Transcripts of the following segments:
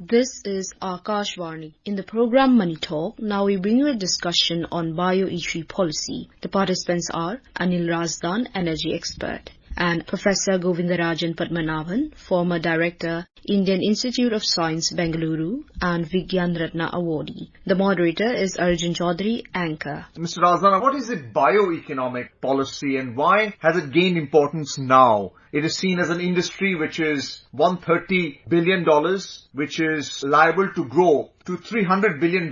This is Akashvani. In the program Money Talk, now we bring you a discussion on BioE3 policy. The participants are Anil Razdan, energy expert, and Professor Govindarajan Padmanabhan, former director, Indian Institute of Science, Bengaluru, and Vigyan Ratna awardee. The moderator is Arjun Chaudhary, anchor. Mr. Razdan, what is the bioeconomic policy and why has it gained importance now? It is seen as an industry which is $130 billion, which is liable to grow to $300 billion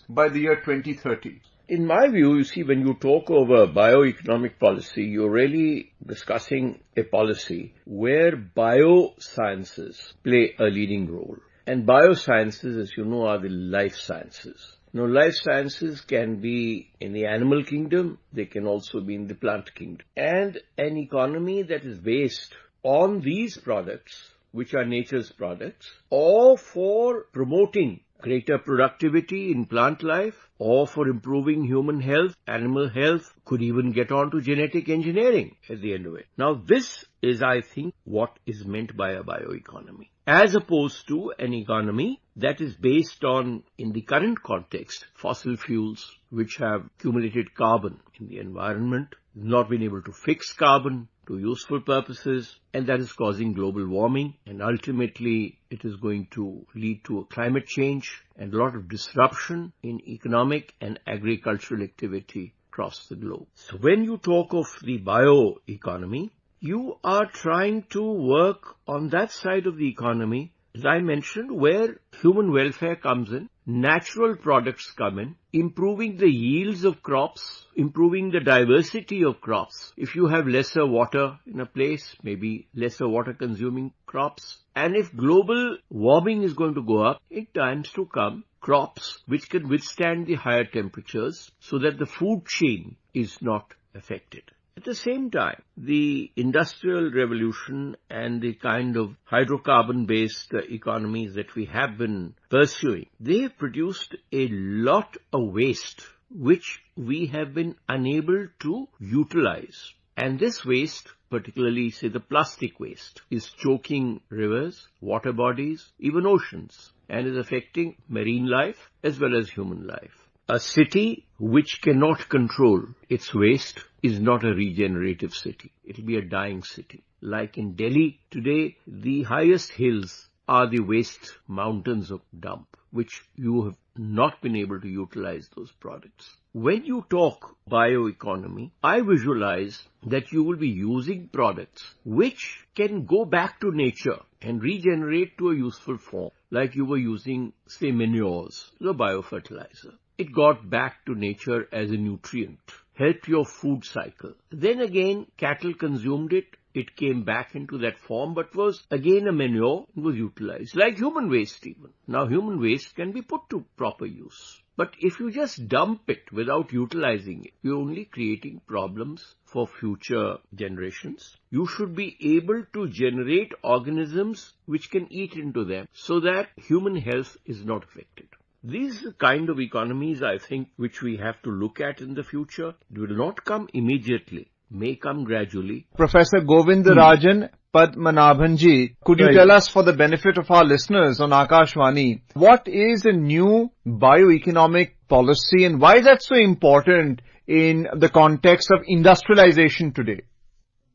by the year 2030. In my view, you see, when you talk over bioeconomic policy, you're really discussing a policy where biosciences play a leading role. And biosciences, as you know, are the life sciences. Now, life sciences can be in the animal kingdom, they can also be in the plant kingdom. And an economy that is based on these products, which are nature's products, or for promoting greater productivity in plant life, or for improving human health, animal health, could even get on to genetic engineering at the end of it. Now, this is, I think, what is meant by a bioeconomy, as opposed to an economy that is based on, in the current context, fossil fuels, which have accumulated carbon in the environment, not been able to fix carbon to useful purposes, and that is causing global warming, and ultimately it is going to lead to a climate change and a lot of disruption in economic and agricultural activity across the globe. So when you talk of the bioeconomy, you are trying to work on that side of the economy, as I mentioned, where human welfare comes in, natural products come in, improving the yields of crops, improving the diversity of crops. If you have lesser water in a place, maybe lesser water consuming crops. And if global warming is going to go up, in times to come, crops which can withstand the higher temperatures so that the food chain is not affected. At the same time, the industrial revolution and the kind of hydrocarbon-based economies that we have been pursuing, they have produced a lot of waste which we have been unable to utilize. And this waste, particularly, say, the plastic waste, is choking rivers, water bodies, even oceans, and is affecting marine life as well as human life. A city which cannot control its waste is not a regenerative city. It will be a dying city. Like in Delhi today, the highest hills are the waste mountains of dump, which you have not been able to utilize those products. When you talk bioeconomy, I visualize that you will be using products which can go back to nature and regenerate to a useful form, like you were using, say, manures, the biofertilizer. It got back to nature as a nutrient, helped your food cycle. Then again, cattle consumed it. It came back into that form, but was again a manure and was utilized, like human waste even. Now, human waste can be put to proper use. But if you just dump it without utilizing it, you're only creating problems for future generations. You should be able to generate organisms which can eat into them so that human health is not affected. These are the kind of economies, I think, which we have to look at in the future. It will not come immediately, may come gradually. Professor Govindarajan Padmanabhanji, could you tell us, for the benefit of our listeners on Akashvani, what is a new bioeconomic policy and why is that so important in the context of industrialization today?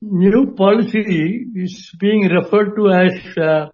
New policy is being referred to as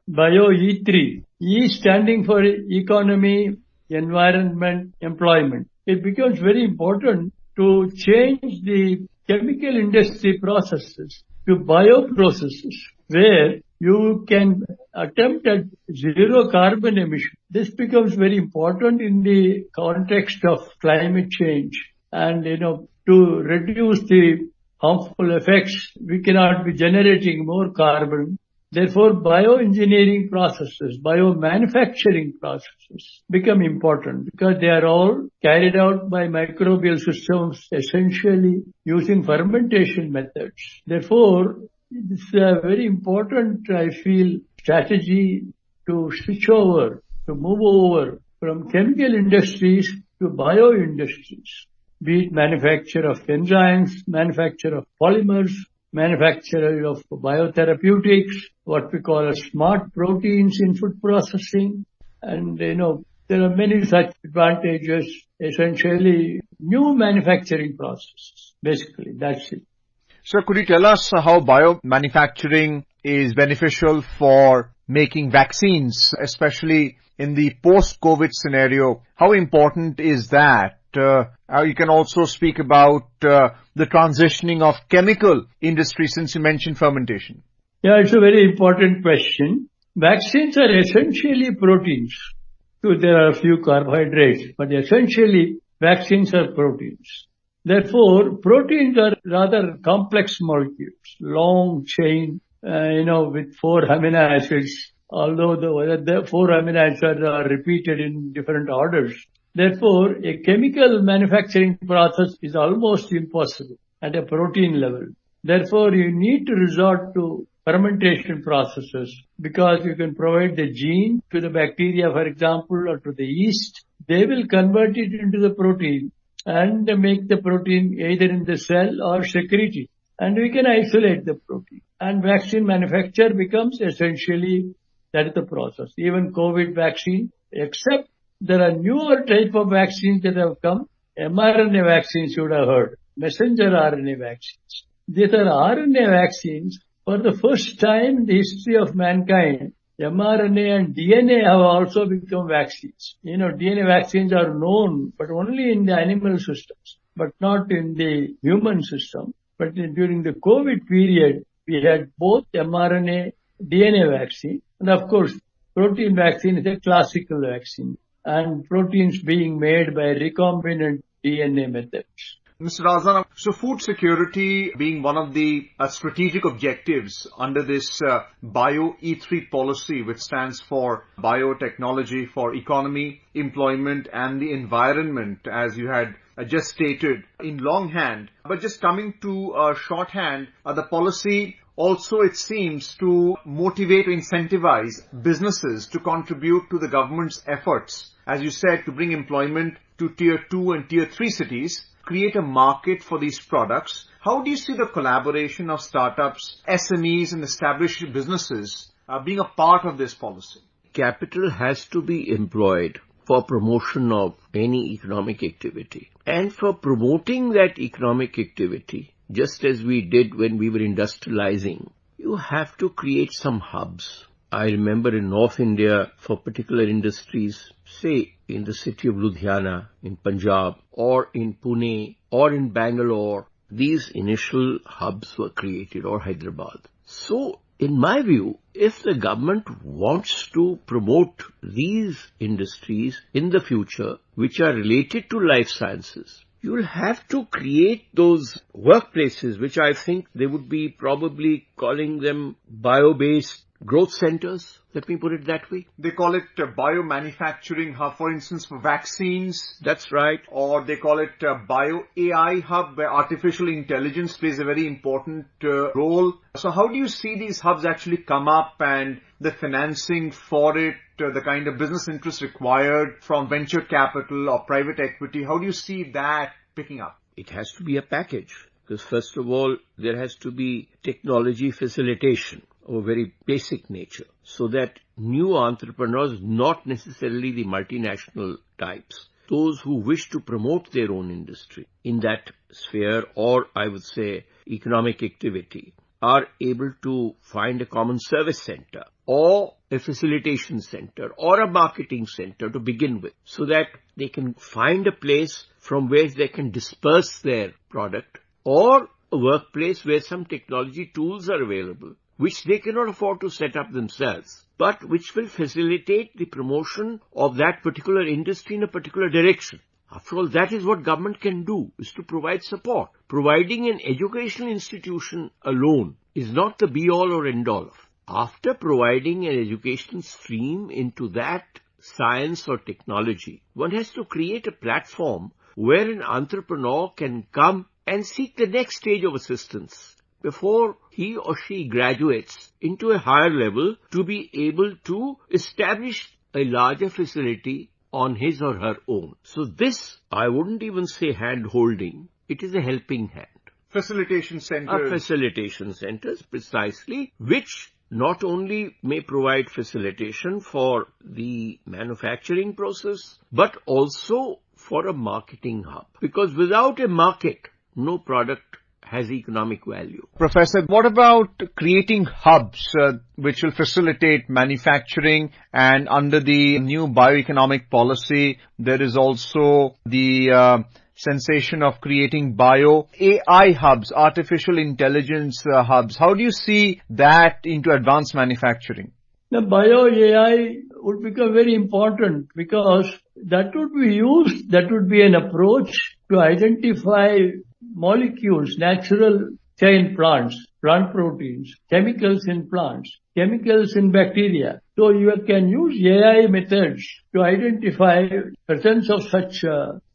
BioE3. E standing for economy, environment, employment. It becomes very important to change the chemical industry processes to bioprocesses where you can attempt at zero carbon emission. This becomes very important in the context of climate change and, to reduce the harmful effects. We cannot be generating more carbon. Therefore, bioengineering processes, biomanufacturing processes become important because they are all carried out by microbial systems, essentially using fermentation methods. Therefore, it's a very important, I feel, strategy to switch over, to move over from chemical industries to bioindustries, be it manufacture of enzymes, manufacture of polymers, manufacture of biotherapeutics, what we call as smart proteins in food processing, And, there are many such advantages, essentially new manufacturing processes. Basically, that's it. Sir, could you tell us how biomanufacturing is beneficial for making vaccines, especially in the post-COVID scenario? How important is that? You can also speak about the transitioning of chemical industry, since you mentioned fermentation. Yeah, it's a very important question. Vaccines are essentially proteins. So there are a few carbohydrates, but essentially vaccines are proteins. Therefore, proteins are rather complex molecules, long chain, with 4 amino acids, although the 4 amino acids are repeated in different orders. Therefore, a chemical manufacturing process is almost impossible at a protein level. Therefore, you need to resort to fermentation processes because you can provide the gene to the bacteria, for example, or to the yeast. They will convert it into the protein and make the protein either in the cell or secrete it. And we can isolate the protein. And vaccine manufacture becomes essentially that is the process. Even COVID vaccine, except there are newer type of vaccines that have come. mRNA vaccines you would have heard. Messenger RNA vaccines. These are RNA vaccines. For the first time in the history of mankind, mRNA and DNA have also become vaccines. DNA vaccines are known, but only in the animal systems, but not in the human system. But during the COVID period, we had both mRNA, DNA vaccine, and of course, protein vaccine is a classical vaccine, and proteins being made by recombinant DNA methods. Mr. Razdan, so food security being one of the strategic objectives under this BioE3 policy, which stands for biotechnology for economy, employment and the environment, as you had just stated in longhand. But just coming to shorthand, the policy also, it seems, to motivate or incentivize businesses to contribute to the government's efforts, as you said, to bring employment to Tier 2 and Tier 3 cities, create a market for these products. How do you see the collaboration of startups, SMEs and established businesses being a part of this policy? Capital has to be employed for promotion of any economic activity. And for promoting that economic activity, just as we did when we were industrializing, you have to create some hubs. I remember in North India, for particular industries, say in the city of Ludhiana, in Punjab, or in Pune, or in Bangalore, these initial hubs were created, or Hyderabad. So, in my view, if the government wants to promote these industries in the future, which are related to life sciences, you will have to create those workplaces, which I think they would be probably calling them bio-based growth centers. Let me put it that way. They call it biomanufacturing hub, for instance, for vaccines. That's right. Or they call it BioAI hub, where artificial intelligence plays a very important role. So how do you see these hubs actually come up and the financing for it, the kind of business interest required from venture capital or private equity? How do you see that picking up? It has to be a package. Because first of all, there has to be technology facilitation of a very basic nature, so that new entrepreneurs, not necessarily the multinational types, those who wish to promote their own industry in that sphere, or I would say economic activity, are able to find a common service center or a facilitation center or a marketing center to begin with, so that they can find a place from where they can disperse their product, or a workplace where some technology tools are available, which they cannot afford to set up themselves, but which will facilitate the promotion of that particular industry in a particular direction. After all, that is what government can do, is to provide support. Providing an educational institution alone is not the be-all or end-all. After providing an educational stream into that science or technology, one has to create a platform where an entrepreneur can come and seek the next stage of assistance before he or she graduates into a higher level to be able to establish a larger facility on his or her own. So this, I wouldn't even say hand-holding, it is a helping hand. Facilitation centers. Facilitation centers, precisely, which not only may provide facilitation for the manufacturing process, but also for a marketing hub. Because without a market, no product has economic value. Professor, what about creating hubs which will facilitate manufacturing? And under the new bioeconomic policy, there is also the sensation of creating bio-AI hubs, artificial intelligence hubs. How do you see that into advanced manufacturing? The bio-AI would become very important because that would be used, that would be an approach to identify molecules, natural chain plants, plant proteins, chemicals in plants, chemicals in bacteria. So you can use AI methods to identify presence of such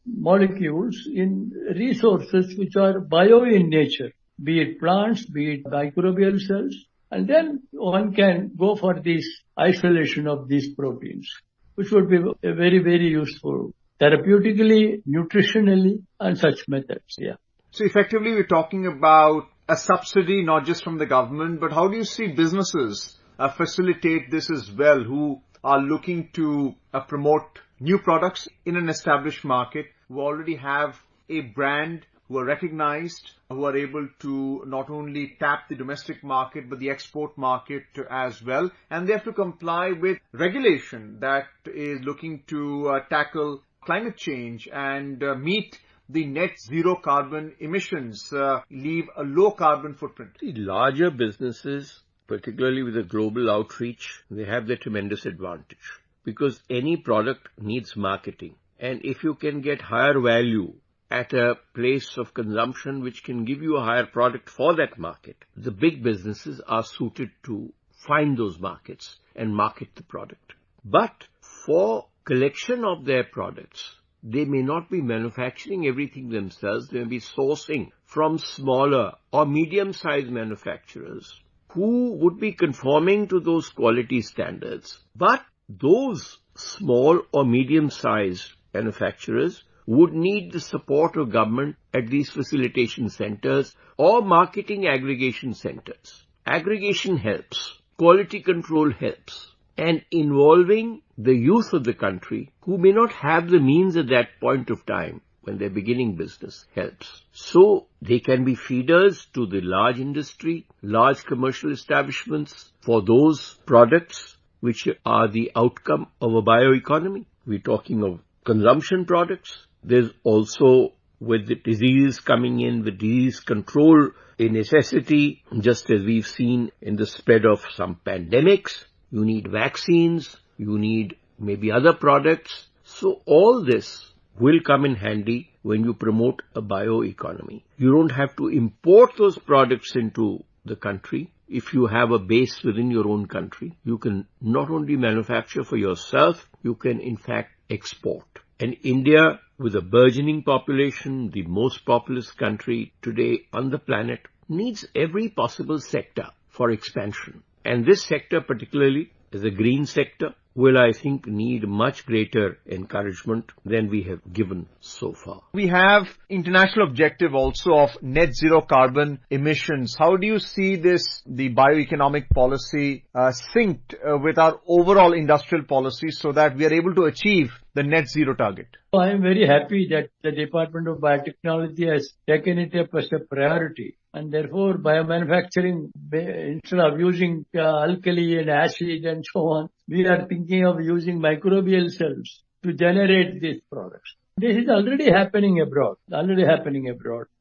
molecules in resources which are bio in nature, be it plants, be it microbial cells, and then one can go for this isolation of these proteins, which would be very, very useful therapeutically, nutritionally, and such methods. Yeah. So effectively, we're talking about a subsidy, not just from the government, but how do you see businesses facilitate this as well, who are looking to promote new products in an established market, who already have a brand, who are recognized, who are able to not only tap the domestic market, but the export market as well. And they have to comply with regulation that is looking to tackle climate change and meet the net zero carbon emissions, leave a low carbon footprint. The larger businesses, particularly with a global outreach, they have the tremendous advantage because any product needs marketing. And if you can get higher value at a place of consumption which can give you a higher product for that market, the big businesses are suited to find those markets and market the product. But for collection of their products, they may not be manufacturing everything themselves. They may be sourcing from smaller or medium-sized manufacturers who would be conforming to those quality standards. But those small or medium-sized manufacturers would need the support of government at these facilitation centers or marketing aggregation centers. Aggregation helps. Quality control helps. And involving the youth of the country who may not have the means at that point of time when they're beginning business helps. So they can be feeders to the large industry, large commercial establishments for those products which are the outcome of a bioeconomy. We're talking of consumption products. There's also, with the disease coming in, the disease control a necessity, just as we've seen in the spread of some pandemics. You need vaccines, you need maybe other products. So all this will come in handy when you promote a bioeconomy. You don't have to import those products into the country. If you have a base within your own country, you can not only manufacture for yourself, you can in fact export. And India, with a burgeoning population, the most populous country today on the planet, needs every possible sector for expansion. And this sector particularly, as a green sector, will, I think, need much greater encouragement than we have given so far. We have international objective also of net zero carbon emissions. How do you see this, the bioeconomic policy, synced with our overall industrial policy so that we are able to achieve the net zero target? I am very happy that the Department of Biotechnology has taken it up as a priority. And therefore, biomanufacturing, instead of using alkali and acid and so on, we are thinking of using microbial cells to generate these products. This is already happening abroad,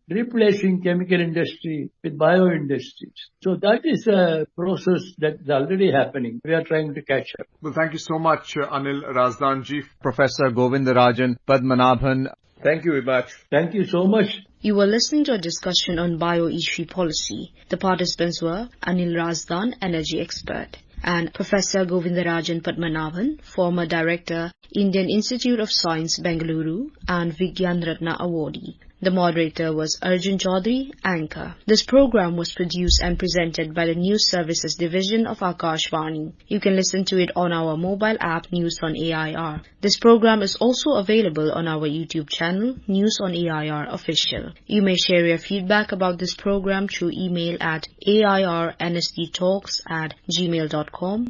replacing chemical industry with bio industries. So that is a process that is already happening. We are trying to catch up. Well, thank you so much, Anil Razdanji, Professor Govindarajan Padmanabhan. Thank you very much. Thank you so much. You were listening to a discussion on BioE3 policy. The participants were Anil Razdan, energy expert, and Professor Govindarajan Padmanabhan, former director, Indian Institute of Science, Bengaluru, and Vigyan Ratna awardee. The moderator was Arjun Chaudhary, anchor. This program was produced and presented by the News Services Division of Akashvani. You can listen to it on our mobile app News on AIR. This program is also available on our YouTube channel, News on AIR Official. You may share your feedback about this program through email at airnsdtalks@gmail.com